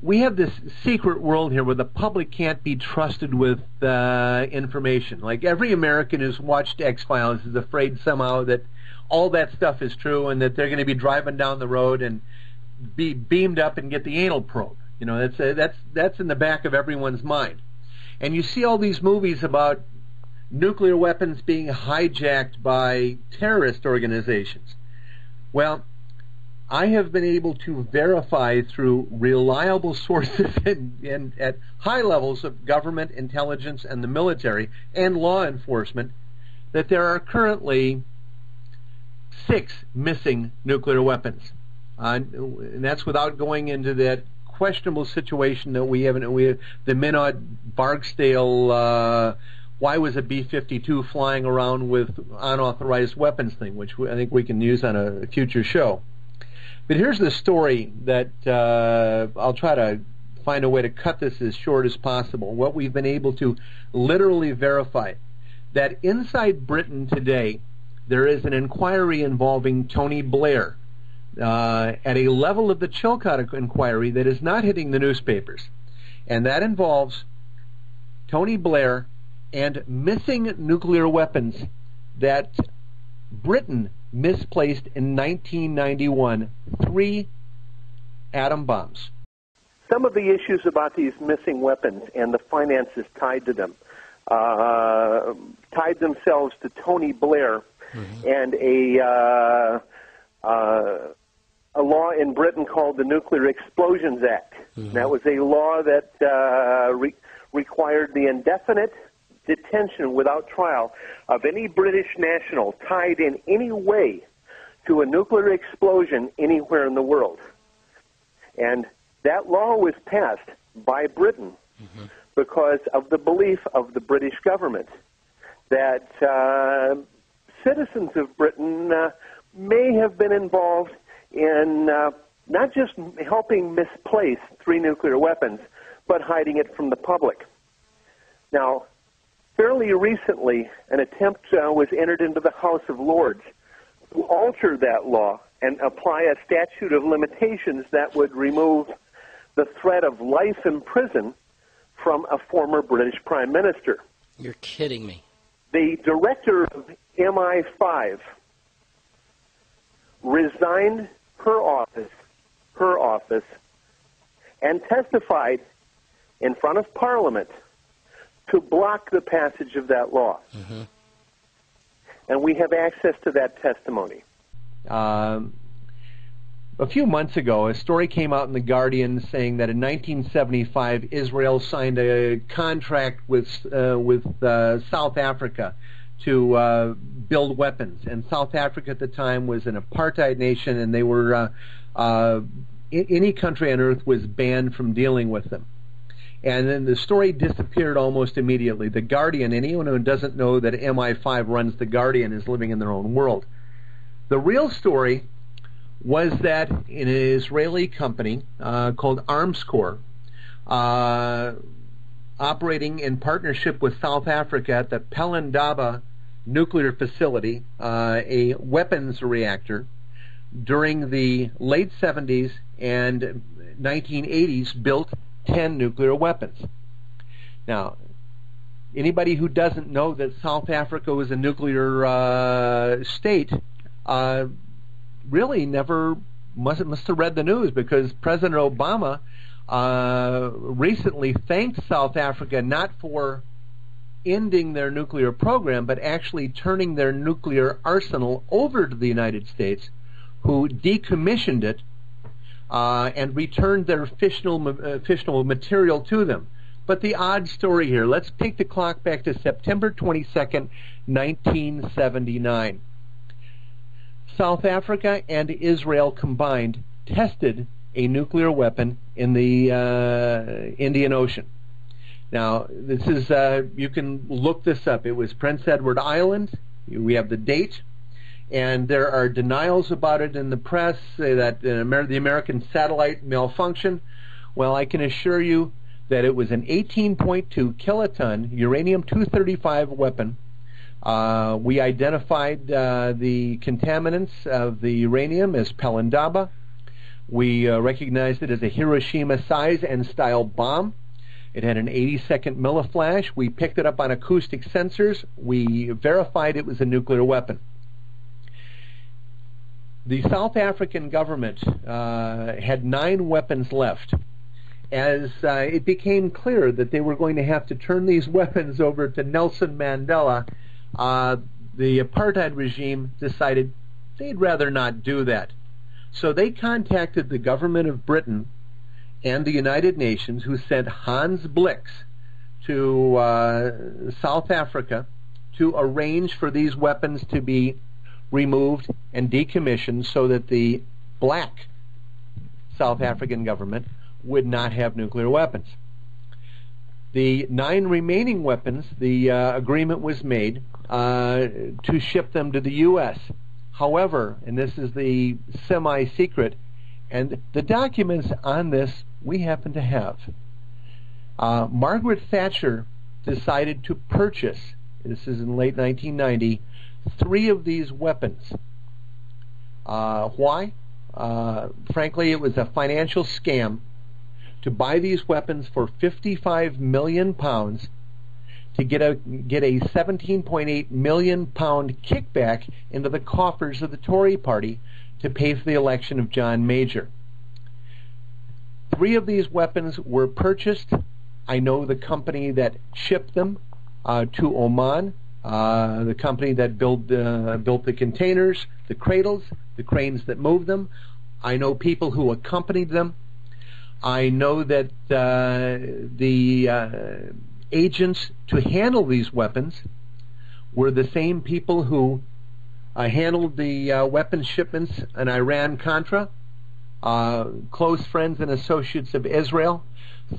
we have this secret world here where the public can't be trusted with information. Like every American who's watched X-Files is afraid somehow that all that stuff is true and that they're going to be driving down the road and be beamed up and get the anal probe. You know, that's in the back of everyone's mind. And you see all these movies about nuclear weapons being hijacked by terrorist organizations. Well, I have been able to verify through reliable sources and at high levels of government intelligence and the military and law enforcement that there are currently 6 missing nuclear weapons. And that's without going into that questionable situation that we have, the Minot Barksdale, why was a B-52 flying around with unauthorized weapons thing, which I think we can use on a future show. But here's the story that I'll try to find a way to cut this as short as possible. What we've been able to literally verify, that inside Britain today, there is an inquiry involving Tony Blair at a level of the Chilcot inquiry that is not hitting the newspapers. And that involves Tony Blair and missing nuclear weapons that Britain misplaced in 1991, 3 atom bombs. Some of the issues about these missing weapons and the finances tied to them tied themselves to Tony Blair and a law in Britain called the Nuclear Explosions Act. That was a law that required the indefinite detention without trial of any British national tied in any way to a nuclear explosion anywhere in the world. And that law was passed by Britain because of the belief of the British government that citizens of Britain may have been involved in not just helping misplace 3 nuclear weapons, but hiding it from the public. Now, fairly recently, an attempt was entered into the House of Lords to alter that law and apply a statute of limitations that would remove the threat of life in prison from a former British Prime Minister. You're kidding me. The director of MI5 resigned her office, and testified in front of Parliament to block the passage of that law. And we have access to that testimony. A few months ago, a story came out in The Guardian saying that in 1975, Israel signed a contract with South Africa to build weapons. And South Africa at the time was an apartheid nation, and they were any country on earth was banned from dealing with them. And then the story disappeared almost immediately. The Guardian, anyone who doesn't know that MI5 runs The Guardian is living in their own world. The real story was that an Israeli company called Armscor, operating in partnership with South Africa at the Pelindaba nuclear facility, a weapons reactor, during the late 70s and 1980s built 10 nuclear weapons. Now, anybody who doesn't know that South Africa was a nuclear state really never must have read the news, because President Obama recently thanked South Africa not for ending their nuclear program, but actually turning their nuclear arsenal over to the United States, who decommissioned it and returned their fissional material to them. But the odd story here, let's take the clock back to September 22nd, 1979. South Africa and Israel combined tested a nuclear weapon in the Indian Ocean. Now, this is, you can look this up. It was Prince Edward Island. We have the date. And there are denials about it in the press, that the American satellite malfunctioned. Well, I can assure you that it was an 18.2 kiloton uranium-235 weapon. We identified the contaminants of the uranium as Pelindaba. We recognized it as a Hiroshima size and style bomb. It had an 80-second milliflash. We picked it up on acoustic sensors. We verified it was a nuclear weapon. The South African government had 9 weapons left. As it became clear that they were going to have to turn these weapons over to Nelson Mandela, the apartheid regime decided they'd rather not do that. So they contacted the government of Britain and the United Nations, who sent Hans Blix to South Africa to arrange for these weapons to be removed and decommissioned so that the black South African government would not have nuclear weapons. The 9 remaining weapons, the agreement was made to ship them to the U.S. However, and this is the semi-secret, and the documents on this we happen to have, Margaret Thatcher decided to purchase, this is in late 1990, 3 of these weapons. Why? Frankly, it was a financial scam to buy these weapons for £55 million to get a 17.8 million pound kickback into the coffers of the Tory party to pay for the election of John Major. 3 of these weapons were purchased. I know the company that shipped them to Oman, the company that built the containers, the cradles, the cranes that moved them. I know people who accompanied them. I know that the agents to handle these weapons were the same people who handled the weapons shipments in Iran-Contra, close friends and associates of Israel.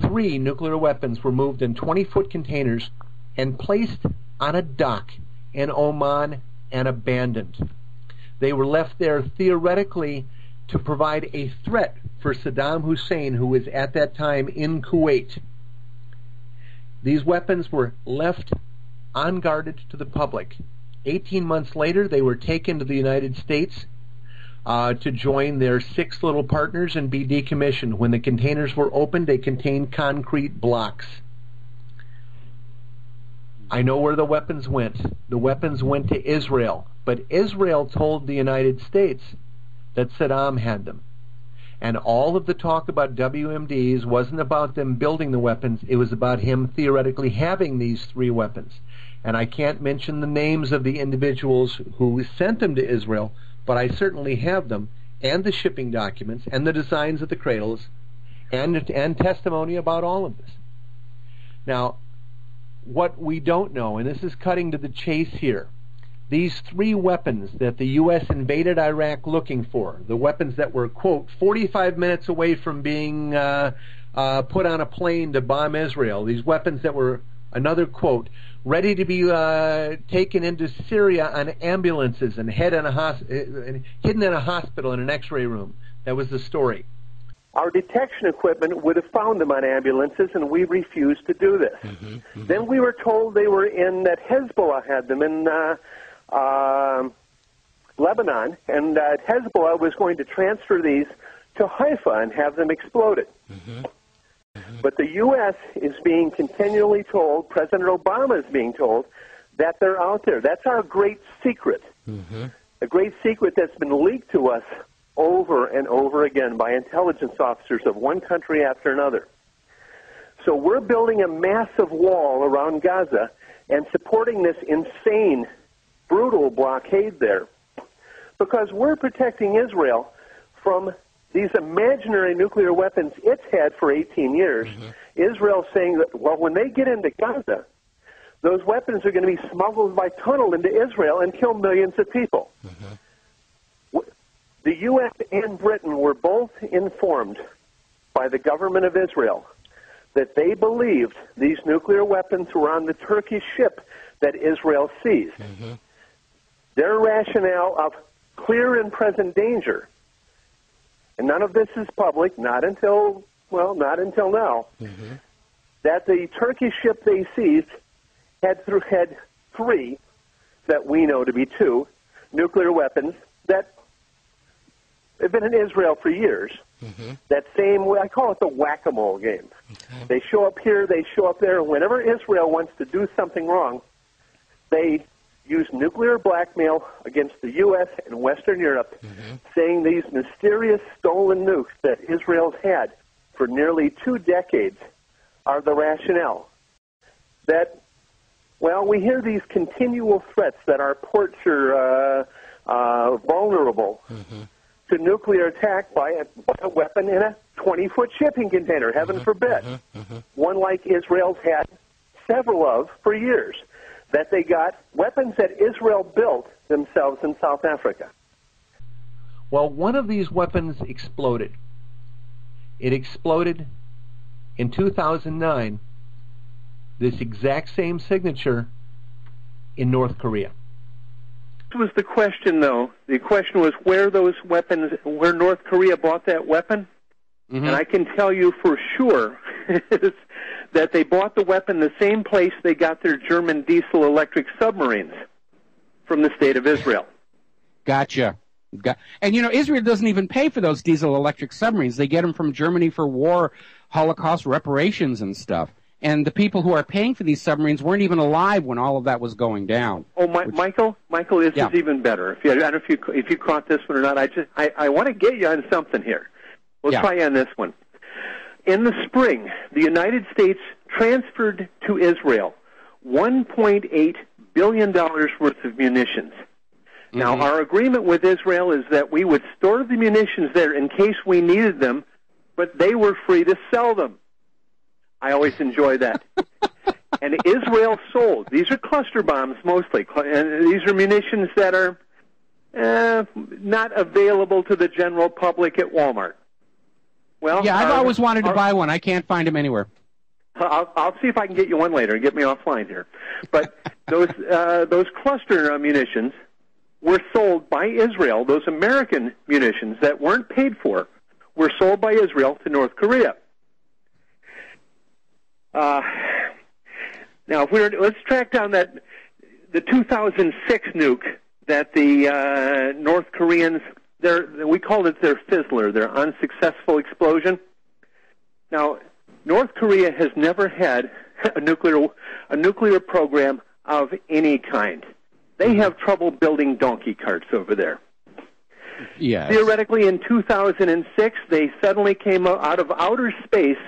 3 nuclear weapons were moved in 20-foot containers and placed on a dock in Oman and abandoned. They were left there theoretically to provide a threat for Saddam Hussein, who was at that time in Kuwait. These weapons were left unguarded to the public. 18 months later, they were taken to the United States to join their 6 little partners and be decommissioned. When the containers were opened, they contained concrete blocks. I know where the weapons went. The weapons went to Israel, but Israel told the United States that Saddam had them. And all of the talk about WMDs wasn't about them building the weapons, it was about him theoretically having these 3 weapons. And I can't mention the names of the individuals who sent them to Israel, but I certainly have them, and the shipping documents, and the designs of the cradles, and testimony about all of this. Now, what we don't know, and this is cutting to the chase here, these 3 weapons that the U.S. invaded Iraq looking for, the weapons that were, quote, 45 minutes away from being put on a plane to bomb Israel, these weapons that were, another quote, ready to be taken into Syria on ambulances and hidden in a hospital in an x-ray room. That was the story. Our detection equipment would have found them on ambulances, and we refused to do this. Then we were told they were that Hezbollah had them in Lebanon, and that Hezbollah was going to transfer these to Haifa and have them exploded. But the U.S. is being continually told, President Obama is being told, that they're out there. That's our great secret. A great secret that's been leaked to us over and over again by intelligence officers of one country after another. So we're building a massive wall around Gaza and supporting this insane, brutal blockade there because we're protecting Israel from these imaginary nuclear weapons it's had for 18 years. Israel saying that, well, when they get into Gaza, those weapons are going to be smuggled by tunnel into Israel and kill millions of people. The U.S. and Britain were both informed by the government of Israel that they believed these nuclear weapons were on the Turkish ship that Israel seized. Their rationale of clear and present danger, and none of this is public, not until now, that the Turkish ship they seized had 3, that we know to be 2, nuclear weapons that They've been in Israel for years. Mm-hmm. That same, I call it the whack-a-mole game. Okay. They show up here, they show up there, and whenever Israel wants to do something wrong, they use nuclear blackmail against the U.S. and Western Europe, saying these mysterious stolen nukes that Israel's had for nearly 2 decades are the rationale. That, well, we hear these continual threats that our ports are vulnerable to nuclear attack by a weapon in a 20-foot shipping container, heaven forbid. One like Israel's had several of for years, that they got weapons that Israel built themselves in South Africa. Well, one of these weapons exploded. It exploded in 2009, this exact same signature in North Korea. This was the question, though. The question was where those weapons, where North Korea bought that weapon. And I can tell you for sure that they bought the weapon the same place they got their German diesel-electric submarines, from the state of Israel. Gotcha. And, you know, Israel doesn't even pay for those diesel-electric submarines. They get them from Germany for war, Holocaust reparations and stuff. And the people who are paying for these submarines weren't even alive when all of that was going down. Oh, Michael, this is even better. I don't know if you caught this one or not. I want to get you on something here. We'll try you on this one. In the spring, the United States transferred to Israel $1.8 billion worth of munitions. Now, our agreement with Israel is that we would store the munitions there in case we needed them, but they were free to sell them. I always enjoy that. And Israel sold. These are cluster bombs mostly. And these are munitions that are not available to the general public at Walmart. Well, yeah, I've always wanted to buy one. I can't find them anywhere. I'll see if I can get you one later and get me offline here. But those cluster munitions were sold by Israel. Those American munitions that weren't paid for were sold by Israel to North Korea. Now, let's track down the 2006 nuke that the North Koreans, we called it their fizzler, their unsuccessful explosion. Now, North Korea has never had a nuclear program of any kind. They have trouble building donkey carts over there. Yes. Theoretically, in 2006, they suddenly came out of outer space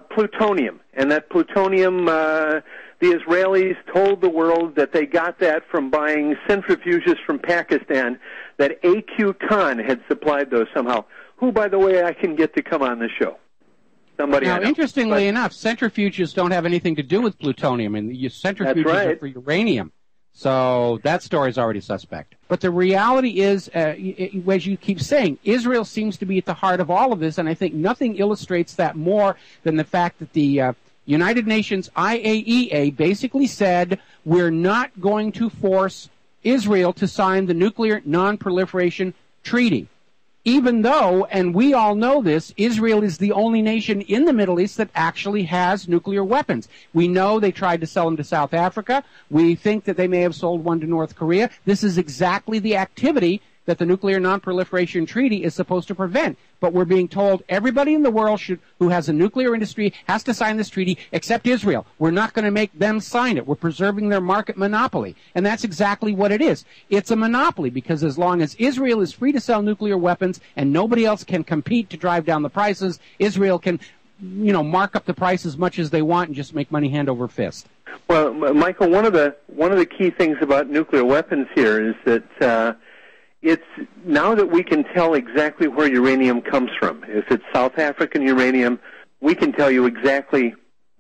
plutonium, and that plutonium, the Israelis told the world that they got that from buying centrifuges from Pakistan, that A.Q. Khan had supplied those somehow, who, by the way, I can get to come on the show. Now, interestingly enough, centrifuges don't have anything to do with plutonium, and centrifuges are for uranium. So that story is already suspect. But the reality is, as you keep saying, Israel seems to be at the heart of all of this, and I think nothing illustrates that more than the fact that the United Nations IAEA basically said we're not going to force Israel to sign the Nuclear Non-Proliferation Treaty. Even though, and we all know this, Israel is the only nation in the Middle East that actually has nuclear weapons. We know they tried to sell them to South Africa. We think that they may have sold one to North Korea. This is exactly the activity that the Nuclear Non-Proliferation Treaty is supposed to prevent. But we're being told everybody in the world who has a nuclear industry has to sign this treaty except Israel. We're not going to make them sign it. We're preserving their market monopoly. And that's exactly what it is. It's a monopoly because as long as Israel is free to sell nuclear weapons and nobody else can compete to drive down the prices, Israel can, mark up the price as much as they want and just make money hand over fist. Well, Michael, one of the key things about nuclear weapons here is that it's now that we can tell exactly where uranium comes from. If it's South African uranium, we can tell you exactly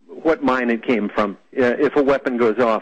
what mine it came from if a weapon goes off.